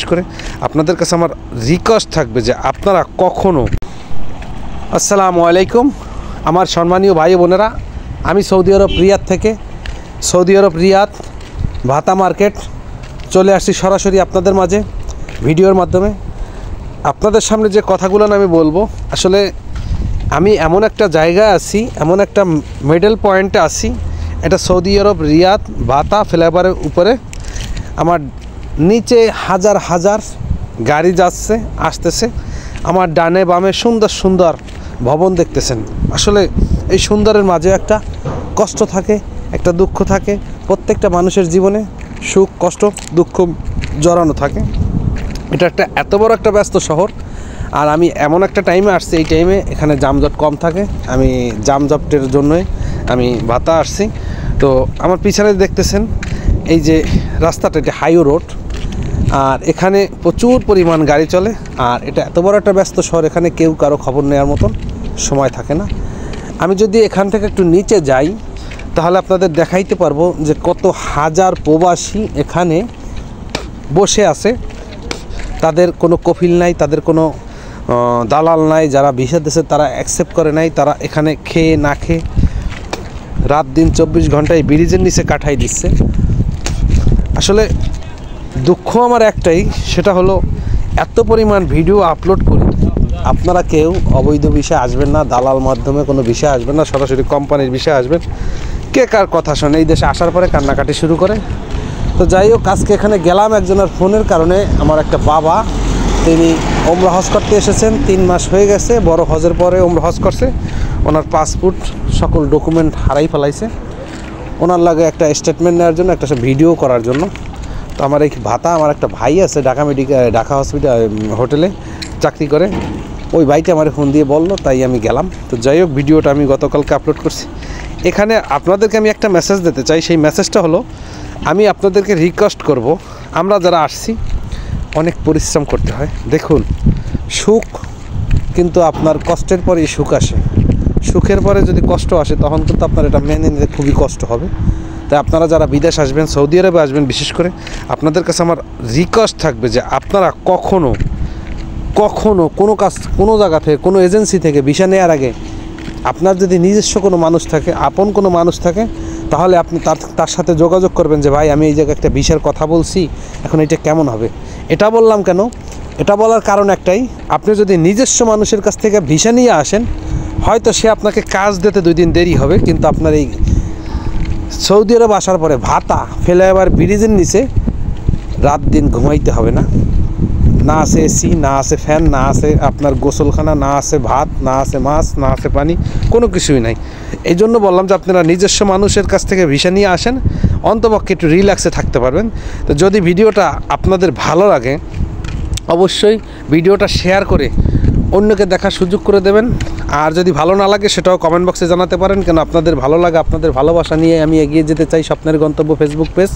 করে আপনাদের কাছে আমার রিকোয়েস্ট থাকবে যে আপনারা কখনো আসসালামু আলাইকুম আমার সম্মানীয় ভাই বোনেরা, আমি সৌদি আরব রিয়াদ থেকে ভাতা মার্কেট চলে আসছি সরাসরি আপনাদের মাঝে ভিডিওর মাধ্যমে। আপনাদের সামনে যে কথাগুলো আমি বলবো, আসলে আমি এমন একটা জায়গায় আছি, এমন একটা মিডল পয়েন্টে আছি, এটা সৌদি আরব রিয়াদ ভাতা ফ্লাইওভারের উপরে। আমার নিচে হাজার হাজার গাড়ি যাচ্ছে আসতেছে, আমার ডানে বামে সুন্দর সুন্দর ভবন দেখতেছেন। আসলে এই সুন্দরের মাঝে একটা কষ্ট থাকে, একটা দুঃখ থাকে। প্রত্যেকটা মানুষের জীবনে সুখ কষ্ট দুঃখ জড়ানো থাকে। এটা একটা এত বড় একটা ব্যস্ত শহর, আর আমি এমন একটা টাইমে আসছি, এই টাইমে এখানে যানজট কম থাকে। আমি যানজটের জন্যই আমি ভাতা আসছি। তো আমার পিছনে দেখতেছেন এই যে রাস্তাটা, এটা হাইওয়ে রোড, আর এখানে প্রচুর পরিমাণ গাড়ি চলে। আর এটা এত বড় একটা ব্যস্ত শহর, এখানে কেউ কারো খবর নেওয়ার মতন সময় থাকে না। আমি যদি এখান থেকে একটু নিচে যাই তাহলে আপনাদের দেখাইতে পারবো যে কত হাজার প্রবাসী এখানে বসে আছে। তাদের কোনো কফিল নাই, তাদের কোনো দালাল নাই, যারা ভিসা দেশে তারা অ্যাকসেপ্ট করে নাই, তারা এখানে খেয়ে না খেয়ে রাত দিন 24 ঘন্টায় ব্রিজের নিচে কাটাই দিচ্ছে। আসলে দুঃখ আমার একটাই, সেটা হলো এত পরিমাণ ভিডিও আপলোড করি, আপনারা কেউ অবৈধ বিষয়ে আসবেন না, দালাল মাধ্যমে কোনো বিষয় আসবেন না, সরাসরি কোম্পানির বিষয়ে আসবেন। কে কার কথা শোনে, এই দেশে আসার পরে কান্নাকাটি শুরু করে। তো যাই হোক, আজকে এখানে গেলাম একজনের ফোনের কারণে। আমার একটা বাবা, তিনি ওমরা হজ করতে এসেছেন, 3 মাস হয়ে গেছে, বড় হজের পরে ওমরা হজ করছে। ওনার পাসপোর্ট সকল ডকুমেন্ট হারাই ফেলাইছে। ওনার লাগে একটা স্টেটমেন্ট নেওয়ার জন্য, একটা ভিডিও করার জন্য। তো আমার এই ভাতা, আমার একটা ভাই আছে ঢাকা হসপিটাল হোটেলে চাকরি করে, ওই ভাইটা আমার ফোন দিয়ে বললো, তাই আমি গেলাম। তো যাই হোক, ভিডিওটা আমি গতকালকে আপলোড করছি। এখানে আপনাদেরকে আমি একটা মেসেজ দিতে চাই। সেই মেসেজটা হলো, আমি আপনাদেরকে রিকোয়েস্ট করব, আমরা যারা আসছি অনেক পরিশ্রম করতে হয়। দেখুন, সুখ কিন্তু আপনার কষ্টের পরেই সুখ আসে। সুখের পরে যদি কষ্ট আসে তখন কিন্তু আপনার এটা মেনে নিতে খুবই কষ্ট হবে। তাই আপনারা যারা বিদেশ আসবেন, সৌদি আরবে আসবেন, বিশেষ করে আপনাদের কাছে আমার রিকোয়েস্ট থাকবে যে আপনারা কখনো কোনো জায়গা থেকে, কোনো এজেন্সি থেকে ভিসা নেওয়ার আগে আপনার যদি নিজস্ব কোনো মানুষ থাকে, আপন কোনো মানুষ থাকে, তাহলে আপনি তার সাথে যোগাযোগ করবেন যে ভাই, আমি এই জায়গায় একটা ভিসার কথা বলছি, এখন এটা কেমন হবে। এটা বললাম কেন, এটা বলার কারণ একটাই, আপনি যদি নিজস্ব মানুষের কাছ থেকে ভিসা নিয়ে আসেন, হয়তো সে আপনাকে কাজ দিতে 2 দিন দেরি হবে, কিন্তু আপনার এই সৌদি আরব আসার পরে ভাতা ফ্লাইওভার ব্রিজের নিচে রাত দিন ঘুমাইতে হবে না। না আছে এসি, না আছে ফ্যান, না আছে আপনার গোসলখানা, না আছে ভাত, না আছে মাছ, না আছে পানি, কোনো কিছুই নাই। এই জন্য বললাম যে আপনারা নিজস্ব মানুষের কাছ থেকে ভিসা নিয়ে আসেন, অন্তপক্ষে একটু রিল্যাক্সে থাকতে পারবেন। তো যদি ভিডিওটা আপনাদের ভালো লাগে, অবশ্যই ভিডিওটা শেয়ার করে অন্যকে দেখার সুযোগ করে দেবেন। আর যদি ভালো না লাগে সেটাও কমেন্ট বক্সে জানাতে পারেন, কেন আপনাদের ভালো লাগে, আপনাদের ভালোবাসা নিয়ে আমি এগিয়ে যেতে চাই স্বপ্নের গন্তব্য ফেসবুক পেজ।